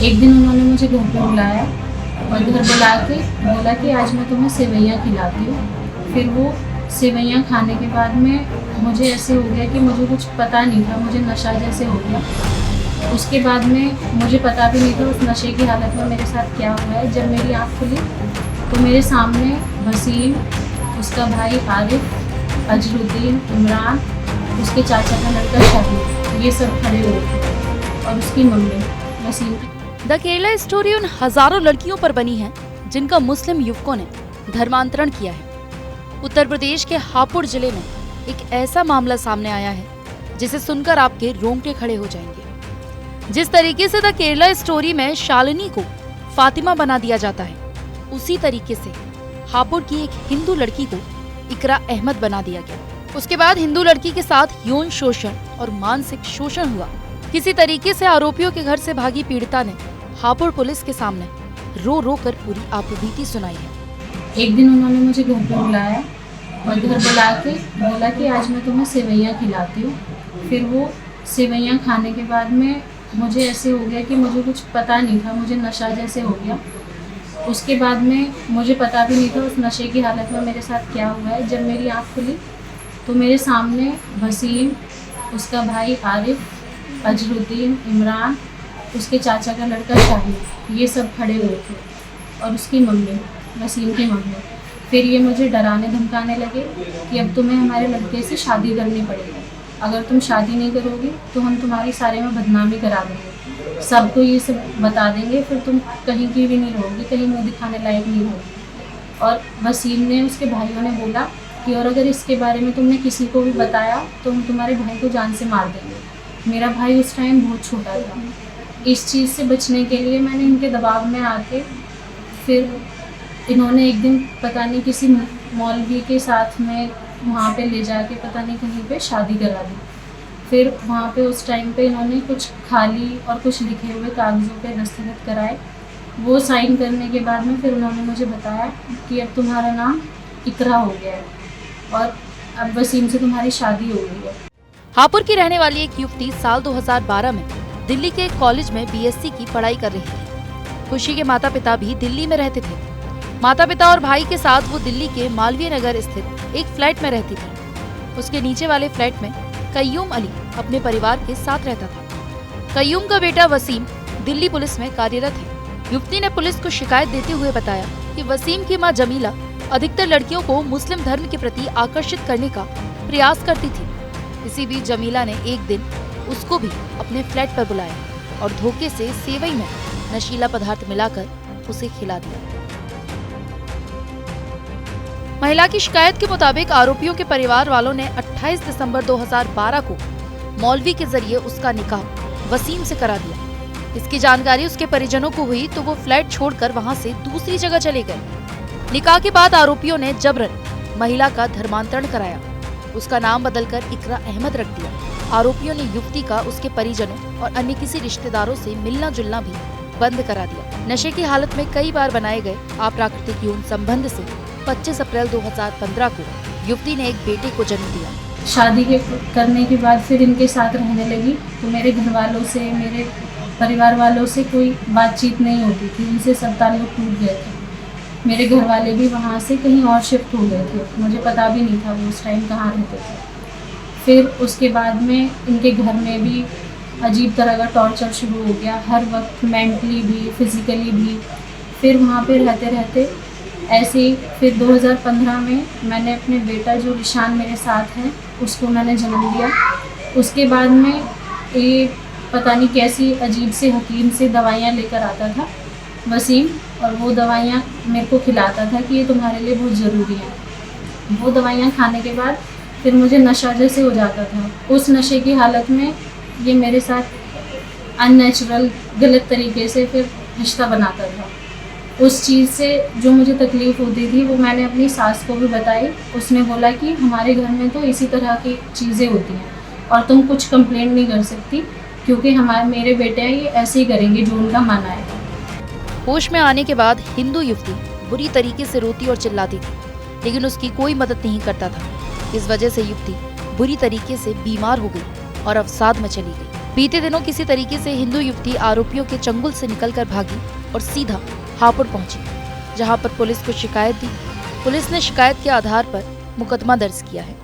एक दिन उन्होंने मुझे घर पे बुलाया और घर बुला के बोला कि आज मैं तुम्हें सेवइयाँ खिलाती हूँ। फिर वो सेवइयाँ खाने के बाद में मुझे ऐसे हो गया कि मुझे कुछ पता नहीं था, मुझे नशा जैसे हो गया। उसके बाद में मुझे पता भी नहीं था उस नशे की हालत में मेरे साथ क्या हुआ है। जब मेरी आँख खुली तो मेरे सामने वसीम, उसका भाई आरिफ, अजरुद्दीन, इमरान, उसके चाचा का लड़का शाहिद, ये सब खड़े हुए थे और उसकी मम्मी वसीम की। द केरला स्टोरी उन हजारों लड़कियों पर बनी है जिनका मुस्लिम युवकों ने धर्मांतरण किया है। उत्तर प्रदेश के हापुड़ जिले में एक ऐसा मामला सामने आया है जिसे सुनकर आपके रोंगटे खड़े हो जाएंगे। जिस तरीके से द केरला स्टोरी में शालिनी को फातिमा बना दिया जाता है, उसी तरीके से हापुड़ की एक हिंदू लड़की को इकरा अहमद बना दिया गया। उसके बाद हिंदू लड़की के साथ यौन शोषण और मानसिक शोषण हुआ। किसी तरीके से आरोपियों के घर से भागी पीड़िता ने हापुड़ पुलिस के सामने रो रो कर पूरी आपबीती सुनाई है। एक दिन उन्होंने मुझे घर पे बुलाया और घर बुला के बोला कि आज मैं तुम्हें सेवइयाँ खिलाती हूँ। फिर वो सेवइयाँ खाने के बाद में मुझे ऐसे हो गया कि मुझे कुछ पता नहीं था, मुझे नशा जैसे हो गया। उसके बाद में मुझे पता भी नहीं था उस नशे की हालत में मेरे साथ क्या हुआ है। जब मेरी आँख खुली तो मेरे सामने वसीम, उसका भाई आरिफ, अजरुद्दीन, इमरान, उसके चाचा का लड़का शाहिद, ये सब खड़े हुए थे और उसकी मम्मी, वसीम की मम्मी। फिर ये मुझे डराने धमकाने लगे कि अब तुम्हें हमारे लड़के से शादी करनी पड़ेगी, अगर तुम शादी नहीं करोगी तो हम तुम्हारी सारे में बदनामी करा देंगे, सबको ये सब बता देंगे, फिर तुम कहीं की भी नहीं रहोगी, कहीं मुँह दिखाने लायक नहीं होगी। और वसीम ने, उसके भाइयों ने बोला कि और अगर इसके बारे में तुमने किसी को भी बताया तो हम तुम्हारे भाई को जान से मार देंगे। मेरा भाई उस टाइम बहुत छोटा था। इस चीज़ से बचने के लिए मैंने इनके दबाव में आके फिर इन्होंने एक दिन पता नहीं किसी मौलवी के साथ में वहाँ पे ले जाके पता नहीं कहीं पे शादी करा दी। फिर वहाँ पे उस टाइम पे इन्होंने कुछ खाली और कुछ लिखे हुए कागज़ों पे दस्तखत कराए। वो साइन करने के बाद में फिर उन्होंने मुझे बताया कि अब तुम्हारा नाम इकरा हो गया है और अब वसीम से तुम्हारी शादी हो गई है। हापुड़ की रहने वाली एक युवती साल 2012 में दिल्ली के एक कॉलेज में बीएससी की पढ़ाई कर रही थी। खुशी के माता पिता भी दिल्ली में रहते थे। माता पिता और भाई के साथ वो दिल्ली के मालवीय नगर स्थित एक फ्लैट में रहती थी। उसके नीचे वाले फ्लैट में कय्यूम अली अपने परिवार के साथ रहता था। कय्यूम का बेटा वसीम दिल्ली पुलिस में कार्यरत है। युवती ने पुलिस को शिकायत देते हुए बताया कि वसीम की मां जमीला अधिकतर लड़कियों को मुस्लिम धर्म के प्रति आकर्षित करने का प्रयास करती थी। इसी बीच जमीला ने एक दिन उसको भी अपने फ्लैट पर बुलाया और धोखे से सेवई में नशीला पदार्थ मिलाकर उसे खिला दिया। महिला की शिकायत के मुताबिक आरोपियों के परिवार वालों ने 28 दिसंबर 2012 को मौलवी के जरिए उसका निकाह वसीम से करा दिया। इसकी जानकारी उसके परिजनों को हुई तो वो फ्लैट छोड़कर वहां से दूसरी जगह चले गए। निकाह के बाद आरोपियों ने जबरन महिला का धर्मांतरण कराया, उसका नाम बदलकर इकरा अहमद रख दिया। आरोपियों ने युवती का उसके परिजनों और अन्य किसी रिश्तेदारों से मिलना जुलना भी बंद करा दिया। नशे की हालत में कई बार बनाए गए अप्राकृतिक यौन संबंध से 25 अप्रैल 2015 को युवती ने एक बेटे को जन्म दिया। शादी करने के बाद फिर इनके साथ रहने लगी तो मेरे घर वालों से, मेरे परिवार वालों से कोई बातचीत नहीं होती थी, उनसे सब ताल्लुक टूट गए थे। मेरे घर वाले भी वहाँ से कहीं और शिफ्ट हो गए थे, मुझे पता भी नहीं था वो उस टाइम कहाँ रहते थे। फिर उसके बाद में इनके घर में भी अजीब तरह का टॉर्चर शुरू हो गया, हर वक्त मेंटली भी फिज़िकली भी। फिर वहाँ पे रहते रहते ऐसे ही फिर 2015 में मैंने अपने बेटा जो ईशान मेरे साथ है उसको मैंने जन्म दिया। उसके बाद में ये पता नहीं कैसी अजीब से हकीम से दवाइयाँ लेकर आता था वसीम, और वो दवाइयाँ मेरे को खिलाता था कि ये तुम्हारे लिए बहुत ज़रूरी है। वो दवाइयाँ खाने के बाद फिर मुझे नशा जैसे हो जाता था। उस नशे की हालत में ये मेरे साथ अननेचुरल गलत तरीके से फिर रिश्ता बनाता था। उस चीज़ से जो मुझे तकलीफ़ होती थी वो मैंने अपनी सास को भी बताई। उसने बोला कि हमारे घर में तो इसी तरह की चीज़ें होती हैं और तुम कुछ कंप्लेंट नहीं कर सकती क्योंकि मेरे बेटे हैं, ये ऐसे ही करेंगे जो उनका मन आएगा। होश में आने के बाद हिंदू युवती बुरी तरीके से रोती और चिल्लाती थी, लेकिन उसकी कोई मदद नहीं करता था। इस वजह से युवती बुरी तरीके से बीमार हो गई और अवसाद में चली गई। बीते दिनों किसी तरीके से हिंदू युवती आरोपियों के चंगुल से निकलकर भागी और सीधा हापुड़ पहुंची, जहां पर पुलिस को शिकायत दी। पुलिस ने शिकायत के आधार पर मुकदमा दर्ज किया है।